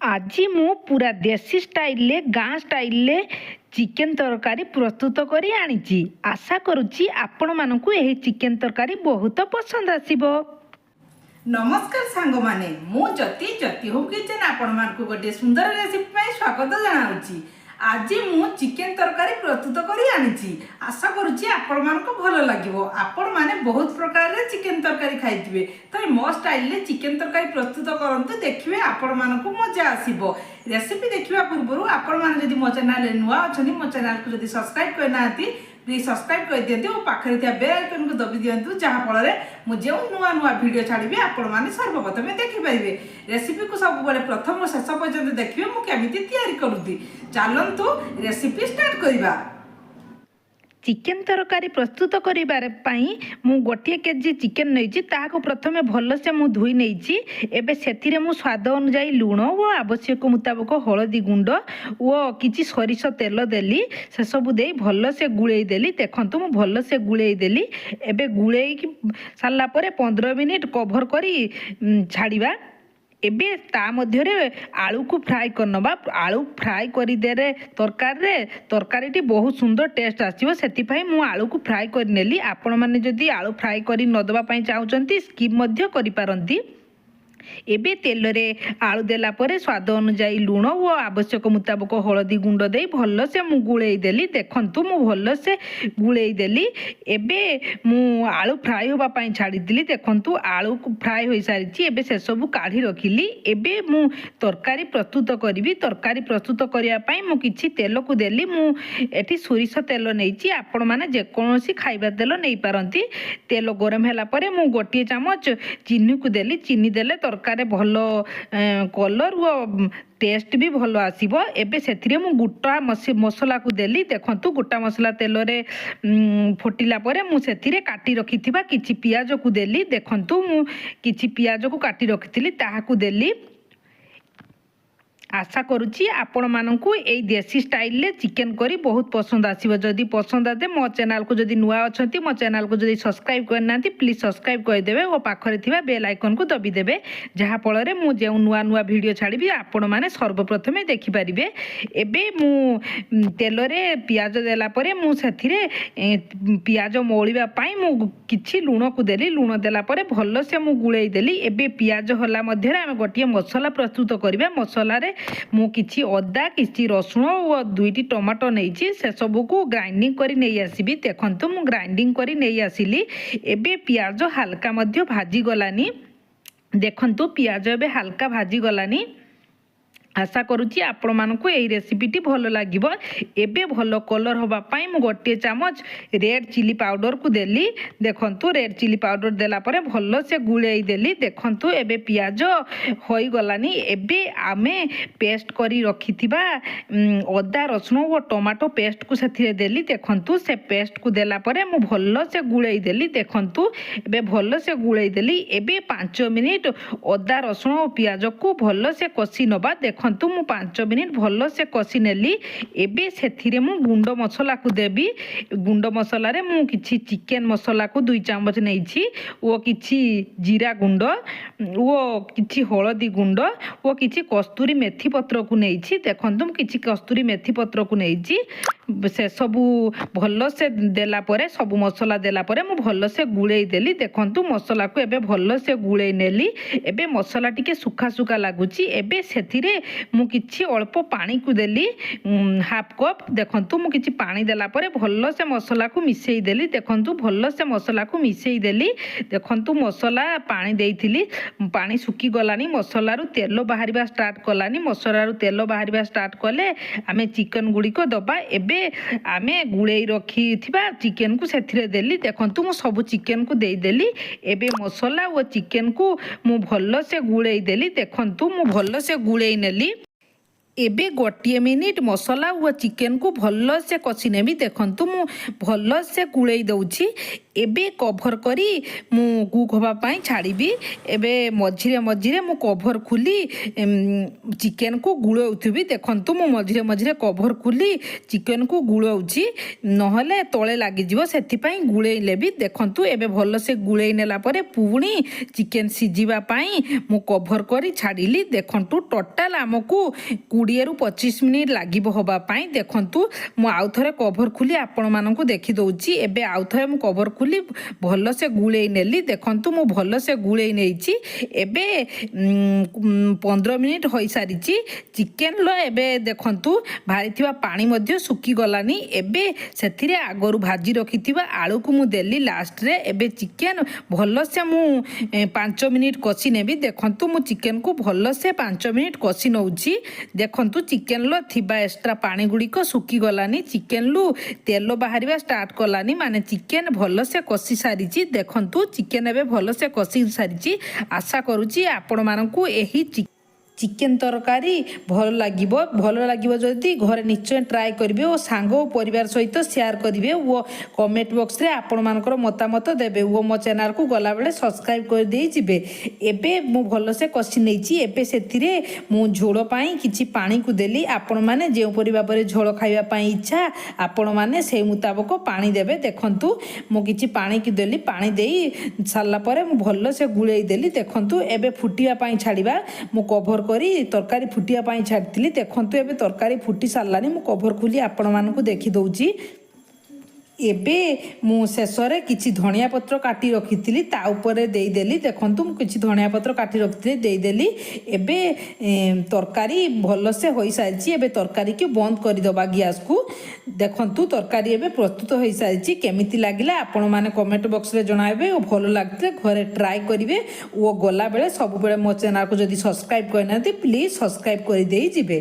आज मु पूरा देसी स्टाइल गाँ स्टाइल चिकेन तरकारी प्रस्तुत करी आनिची। आशा करुच्ची आपण मानकु एही चिकेन तरकारी बहुत पसंद आसीबो। नमस्कार सांग माने मु ज्योति होम किचन आपण मानकु गोटे सुंदर रेसिपी पाई स्वागत जनाउची। आज मु चिकेन तरकारी प्रस्तुत करी आनिची। आशा करुच्ची आपण मानकु भलो लागिवो। आपण माने बहुत प्रकार रे चिकेन तरकारी खाइथिबे, तो मो स्टाइल रे चिकेन तरकारी प्रस्तुत करंतु, देखिबे आपण मानकु मजा आसीबो। रेसिपी देखिबा पूर्वरु आपण माने जदि मो चैनल रे नुवा अछनी, मो चैनल को जदि सब्सक्राइब करनाती प्लीज सब्सक्राइब कर दियंतु और पाखरे थिया बेल आइकन को दबी दियंतु, जहा फल रे मु जे नुआ नुआ वीडियो छाड़बी आपण माने सर्वप्रथम देखि पाइबे। रेसिपी को सब बड़े प्रथम शेष पर्यंत देखिबे मु केमिति तयारी करूती। चलंतु रेसिपी स्टार्ट करिबा। चिकेन तरकारी प्रस्तुत करिबार पई मु गोटे केजी चिकेन नैची, ताहाको प्रथमे भल से मु धुई नैची। एबे सेथिरे मु स्वाद अनुसार लूण और आवश्यक मुताबिक हलदी गुंड और किछि सरिष तेल देली। से सब दे भल से गुळेई देली। देखंतु मु भल से गुळेई देली। एबे गुळेई सारला परे 15 मिनिट कवर करी छाड़िबा। एबे ता मध्य रे आलू को फ्राई करनबा। आलू फ्राई करी देरे तरकारी बहुत सुंदर टेस्ट आसीबो। सेति पई मु आलू को फ्राई कर नेली। आपण माने जदी आलू फ्राई करी न दबा पई चाहउचंती स्किप मध्य करि पारंती। एबे तेल रे आलू देला परे स्वाद अनुसार लूण और आवश्यक मुताबिक हलदी गुंड दे भल से मु गुळेई देली। देखंतु मु भल से गुळेई देली। एबे मु आलू फ्राई होबा पई छाड़ी दिली। देखंतु आलू फ्राई होई सारिची। एबे से सब काढी रखिली। एबे मु तरकारी प्रस्तुत करिवि। तरकारी प्रस्तुत करिया पई मु किछि तेल को देली। मु एठी सोरिष तेल नैची। आपण माने जे कोनोसी खाइबा तेल नै पारंती। तेल गरम होला परे मु गोटे चमच चीनी को देली। चीनी देले तरकारी भलो कलर वो टेस्ट भी भलो आसीबो। एबे सेथिरे मु गुटा मसला को देली। देखंतु गुटा मसला तेल रे फुटिला परे मु सेथिरे काटी रखिथिबा किछि पियाज को देली। देखंतु मु किछि पियाज को काटी रखिथिली ताहा को देली। आशा करुच्ची आपण मानकु एई देसी स्टाइल ले चिकेन करी बहुत पसंद आसीबो। जदि पसंद आते मो चैनल को जदि नुआ अछंती, मो चैनल को जदि सब्सक्राइब करनांती प्लीज सब्सक्राइब कर देबे और पाखरे थिबा बेल आइकन को दबी देबे, जहा फल रे मु जे नुआ नुआ वीडियो छाड़बी आपण माने सर्वप्रथमे देखि परिबे। एबे मु तेल रे पियाज देला परे मु सेथिरे पियाज मोळिबा पई मु किछि लूण को देली। लूण देला परे भल से मु गुळेई देली। एबे पियाज होला मध्ये रे हम गोटिए मसला प्रस्तुत करिबा। मसला रे मु किछि अदा, किछि रसुण और 2टी टमाटो नैची। से सब को ग्राइंडिंग करी नै आसीबी। देखंतु मु ग्राइंडिंग करी नै आसिली। एबे पियाज हल्का मध्ये भाजी गलानी। देखंतु पियाज एबे हल्का भाजी गलानी। आशा करुच्ची आपण मानकु एई रेसिपीटी भलो लागिबो। एबे भलो कलर होबा पई मु गोटे चमच रेड चिली पाउडर को देली। देखंतु रेड चिली पाउडर देला परे भलो से गुळेई देली। देखंतु एबे पियाज होई गलानी। एबे आमे पेस्ट करी रखिथिबा अदा, रसुण और टमाटो पेस्ट को सेथिरे देली। देखंतु से पेस्ट को देला परे मु भलो से गुळेई देली। देखंतु एबे भलो से गुळेई देली। एबे 5 मिनिट अदा, रसुण और पियाज को भलो से कसी नबा। देखंतु मु 5 मिनिट भल से कसी नेली। एबे सेथिरे मु गुंड मसला को देबी। गुंड मसला रे मु किछि चिकेन मसला को 2 चमच नैछि। ओ किछि जीरा गुंड ओ किछि हळदी गुंड ओ किछि कस्तूरी मेथी पत्र को नैछि। देखंतु मु किछि कस्तूरी मेथी पत्र को नैछि। से सबू भल से देला परे, सब मसला देला परे मु भल से गुळेई देली। देखंतु मसला को एबे भल से गुळेई नेली। एबे मसला टिके सुखा सुखा लागुची। एबे सेथिरे मु किछि अल्प पानी को देली, हाफ कप। देखंतु मु किछि पानी देला परे भल से मसला को मिसेई देली। देखंतु भल से मसला को मिसेई देली। देखंतु मसला पानी देइथिली, पानी सुखी गलानी। मसला रु तेल बाहरिबा स्टार्ट कलानी। मसला रु तेल बाहरिबा स्टार्ट कले आमे चिकन गुडी को दबा। एबे आमे गुळेई रखिथिबा चिकन को सेथिरे देली। देखंतु मु सब चिकन को देई देली। एबे मसला और चिकन को मु भल से गुळेई देली। देखंतु मु भल से गुळेई नेली। एबे गोटे मिनिट मसला और चिकेन को भल से कषि नेबी। देखंतु मु भल से गुळेई दउछि। ଏବେ କଭର କରି ମୁଁ କୁକ୍ ହେବା ପାଇଁ ଛାଡ଼ିବି। ଏବେ ମଝିରେ ମଝିରେ ମୁଁ କଭର ଖୋଲି ଚିକେନକୁ ଗୁଳଉଥିବି। ଦେଖନ୍ତୁ ମୁଁ ମଝିରେ ମଝିରେ କଭର ଖୋଲି ଚିକେନକୁ ଗୁଳଉଛି, ନହେଲେ ତଳେ ଲାଗିଯିବ, ସେଥିପାଇଁ ଗୁଳେଇଲେ ବି। ଦେଖନ୍ତୁ ଏବେ ଭଲସେ ଗୁଳେଇ ନେଲା ପରେ ପୁଣି ଚିକେନ ସିଝିବା ପାଇଁ ମୁଁ କଭର କରି ଛାଡ଼ିଲି। ଦେଖନ୍ତୁ ଟୋଟାଲ ଆମକୁ 20ରୁ 25 ମିନିଟ୍ ଲାଗିବ ହେବା ପାଇଁ। ଦେଖନ୍ତୁ ମୁଁ ଆଉଥରେ କଭର ଖୋଲି ଆପଣମାନଙ୍କୁ ଦେଖିଦେଉଛି। ଏବେ ଆଉଥରେ ମୁଁ କଭର ଖୋଲି ଭଲସେ ଗୁଳେଇ ନେଲି। ଦେଖନ୍ତୁ ମୁଁ ଭଲସେ ଗୁଳେଇ ନେଇଛି। ଏବେ 15 ମିନିଟ୍ ହୋଇସାରିଛି ଚିକେନର। ଏବେ ଦେଖନ୍ତୁ ବାହାରିଥିବା ପାଣି ମଧ୍ୟ ଶୁଖିଗଲାନି। ଏବେ ସେଥିରେ ଆଗରୁ ଭାଜି ରଖିଥିବା ଆଳୁକୁ ମୁଁ ଦେଲି ଲାଷ୍ଟରେ। ଏବେ ଚିକେନ ଭଲସେ ମୁଁ 5 ମିନିଟ୍ କଷି ନେବି। ଦେଖନ୍ତୁ ମୁଁ ଚିକେନକୁ ଭଲସେ 5 ମିନିଟ୍ କଷି ନେଉଛି। ଦେଖନ୍ତୁ ଚିକେନର ଥିବା ଏକ୍ସଟ୍ରା ପାଣି ଗୁଡ଼ିକ ଶୁଖିଗଲାନି, ଚିକେନରୁ ତେଲ ବାହାରିବା ଷ୍ଟାର୍ଟ କଲାନି, ମାନେ ଚିକେନ ଭଲସେ କଷି ସାରିଛି। ଦେଖନ୍ତୁ ଚିକେନ ଏବେ ଭଲସେ କଷି ସାରିଛି। ଆଶା କରୁଛି ଆପଣମାନଙ୍କୁ ଏହି ଚିକେନ ତରକାରୀ ଭଲ ଲାଗିବ ଯଦି ଘରେ ନିଶ୍ଚୟ ଟ୍ରାଏ କରିବେ ଓ ସାଙ୍ଗ ଓ ପରିବାର ସହିତ ସେୟାର କରିବେ ଓ କମେଣ୍ଟ ବକ୍ସରେ ଆପଣମାନଙ୍କର ମତାମତ ଦେବେ ଓ ମୋ ଚ୍ୟାନେଲକୁ ଗଲାବେଳେ ସବସ୍କ୍ରାଇବ୍ କରିଦେଇ ଯିବେ। ଏବେ ମୁଁ ଭଲସେ କଷି ନେଇଛି। ଏବେ ସେଥିରେ ମୁଁ ଝୋଳ ପାଇଁ କିଛି ପାଣିକୁ ଦେଲି। ଆପଣମାନେ ଯେଉଁପରି ଭାବରେ ଝୋଳ ଖାଇବା ପାଇଁ ଇଚ୍ଛା ଆପଣମାନେ ସେଇ ମୁତାବକ ପାଣି ଦେବେ। ଦେଖନ୍ତୁ ମୁଁ କିଛି ପାଣିକି ଦେଲି, ପାଣି ଦେଇ ସାରିଲା ପରେ ମୁଁ ଭଲସେ ଗୁଳେଇ ଦେଲି। ଦେଖନ୍ତୁ ଏବେ ଫୁଟିବା ପାଇଁ ଛାଡ଼ିବା। ମୁଁ କଭର କରି ତରକାରୀ ଫୁଟିବା ପାଇଁ ଛାଡ଼ିଥିଲି। ଦେଖନ୍ତୁ ଏବେ ତରକାରୀ ଫୁଟି ସାରିଲାନି। ମୁଁ କଭର ଖୋଲି ଆପଣମାନଙ୍କୁ ଦେଖିଦେଉଛି। ଏବେ ମୁଁ ଶେଷରେ କିଛି ଧଣିଆ ପତ୍ର କାଟି ରଖିଥିଲି ତା ଉପରେ ଦେଇଦେଲି। ଦେଖନ୍ତୁ ମୁଁ କିଛି ଧଣିଆ ପତ୍ର କାଟି ରଖିଥିଲି ଦେଇଦେଲି। ଏବେ ତରକାରୀ ଭଲସେ ହୋଇସାରିଛି। ଏବେ ତରକାରୀକି ବନ୍ଦ କରିଦେବା ଗ୍ୟାସକୁ। ଦେଖନ୍ତୁ ତରକାରୀ ଏବେ ପ୍ରସ୍ତୁତ ହୋଇସାରିଛି। କେମିତି ଲାଗିଲା ଆପଣମାନେ କମେଣ୍ଟ ବକ୍ସରେ ଜଣାଇବେ ଓ ଭଲ ଲାଗିଲେ ଘରେ ଟ୍ରାଏ କରିବେ ଓ ଗଲାବେଳେ ସବୁବେଳେ ମୋ ଚ୍ୟାନେଲକୁ ଯଦି ସବସ୍କ୍ରାଇବ୍ କରିନାହାନ୍ତି ପ୍ଲିଜ୍ ସବସ୍କ୍ରାଇବ୍ କରିଦେଇ ଯିବେ।